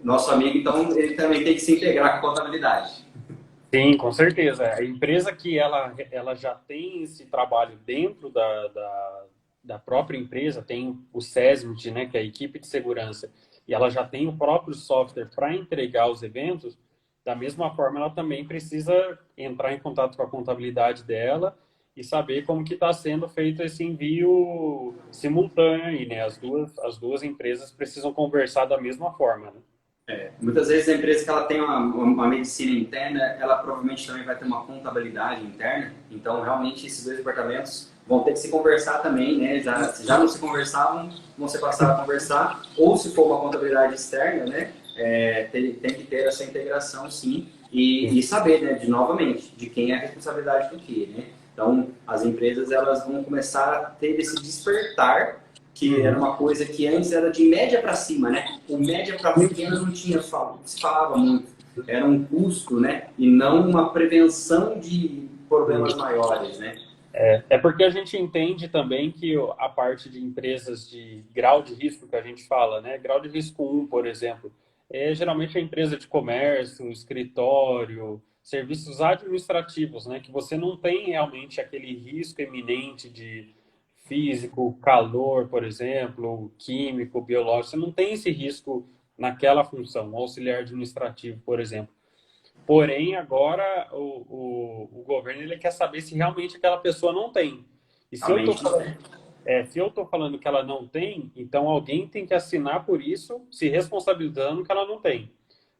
nosso amigo, então, ele também tem que se integrar com a contabilidade. Sim, com certeza. A empresa que ela já tem esse trabalho dentro da própria empresa, tem o SESMIT, né, que é a equipe de segurança, e ela já tem o próprio software para entregar os eventos, da mesma forma ela também precisa entrar em contato com a contabilidade dela e saber como que está sendo feito esse envio simultâneo aí, né? As duas empresas precisam conversar da mesma forma, né? Muitas vezes a empresa que ela tem uma medicina interna, ela provavelmente também vai ter uma contabilidade interna, então realmente esses dois departamentos vão ter que se conversar também, né? Se já não se conversavam, vão se passar a conversar, ou se for uma contabilidade externa, né? Tem que ter essa integração sim, e saber, né, novamente, de quem é a responsabilidade do que, né? Então, as empresas elas vão começar a ter esse despertar que era uma coisa que antes era de média para cima, né? O média para pequeno não tinha se falava muito. Era um custo, né? E não uma prevenção de problemas maiores, né? É porque a gente entende também que a parte de empresas de grau de risco que a gente fala, né? Grau de risco um, por exemplo, é geralmente a empresa de comércio, escritório, serviços administrativos, né? Que você não tem realmente aquele risco eminente de físico, calor, por exemplo, químico, biológico. Você não tem esse risco naquela função, auxiliar administrativo, por exemplo. Porém, agora o governo ele quer saber se realmente aquela pessoa não tem. E se eu estou falando que ela não tem, então alguém tem que assinar por isso, se responsabilizando que ela não tem.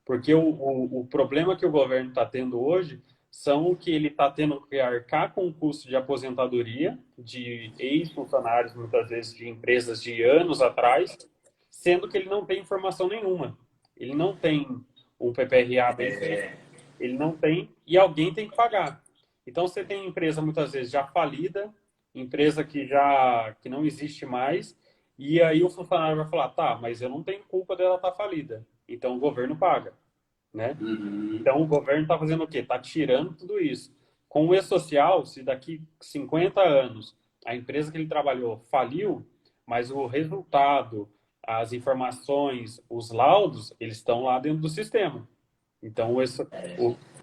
Porque o problema que o governo está tendo hoje são que ele está tendo que arcar com o custo de aposentadoria de ex-funcionários, muitas vezes de empresas de anos atrás, sendo que ele não tem informação nenhuma. Ele não tem um PPRA bem feito, ele não tem, e alguém tem que pagar. Então, você tem empresa, muitas vezes, já falida, empresa que não existe mais, e aí o funcionário vai falar, tá, mas eu não tenho culpa dela estar falida, então o governo paga, né? Então, o governo está fazendo o quê? Está tirando tudo isso. Com o E-Social, se daqui 50 anos a empresa que ele trabalhou faliu, mas o resultado, as informações, os laudos, eles estão lá dentro do sistema. Então,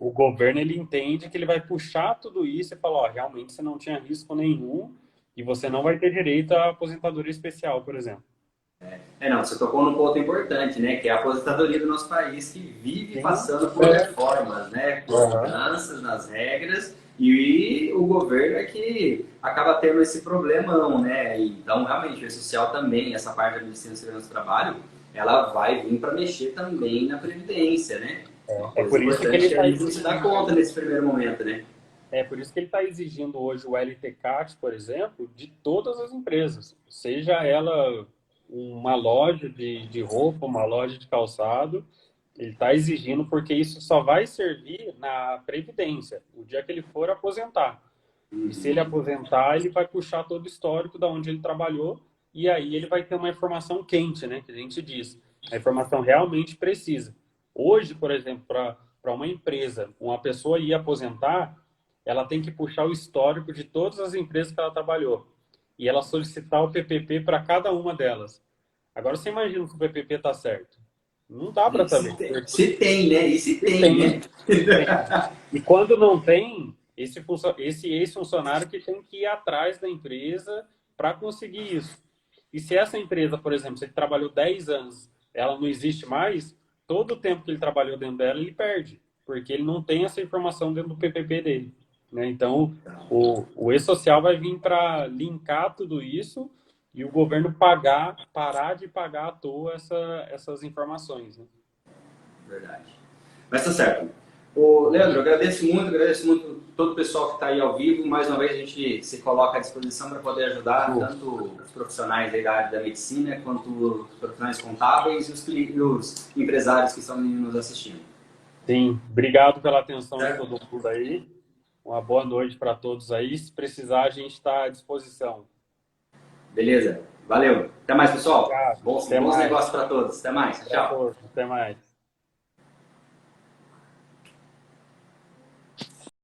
o governo ele entende que ele vai puxar tudo isso e falar, ó, realmente você não tinha risco nenhum e você não vai ter direito à aposentadoria especial, por exemplo. Não, você tocou num ponto importante, né? Que é a aposentadoria do nosso país, que vive Sim. passando por reformas, né? Por mudanças nas regras, e o governo é que acaba tendo esse problemão, né? Então, realmente, o social também, essa parte da medicina e segurança do trabalho, ela vai vir para mexer também na Previdência, né? Uma coisa por isso que importante ele que a gente não se dá conta nesse primeiro momento, né? É por isso que ele está exigindo hoje o LTCAT, por exemplo, de todas as empresas, seja ela uma loja de roupa, uma loja de calçado, ele está exigindo porque isso só vai servir na Previdência, o dia que ele for aposentar. E se ele aposentar, ele vai puxar todo o histórico da onde ele trabalhou e aí ele vai ter uma informação quente, né, que a gente diz, a informação realmente precisa. Hoje, por exemplo, para uma empresa, uma pessoa ir aposentar, ela tem que puxar o histórico de todas as empresas que ela trabalhou e ela solicitar o PPP para cada uma delas. Agora você imagina se o PPP está certo. Não dá para saber. Se tem, né? E se tem, né? E quando não tem, esse ex-funcionário que tem que ir atrás da empresa para conseguir isso. E se essa empresa, por exemplo, se ele trabalhou 10 anos, ela não existe mais, todo o tempo que ele trabalhou dentro dela, ele perde, porque ele não tem essa informação dentro do PPP dele. Né? Então, o E-Social vai vir para linkar tudo isso e o governo parar de pagar à toa essas informações. Né? Verdade. Mas tá certo. Leandro, agradeço muito todo o pessoal que está aí ao vivo. Mais uma vez a gente se coloca à disposição para poder ajudar tanto os profissionais da área da medicina, quanto os profissionais contábeis e os empresários que estão nos assistindo. Sim, obrigado pela atenção de todo mundo aí. Uma boa noite para todos aí. Se precisar, a gente está à disposição. Beleza. Valeu. Até mais, pessoal. Obrigado. Bons Até mais. negócios para todos. Até mais. Tchau. Até mais.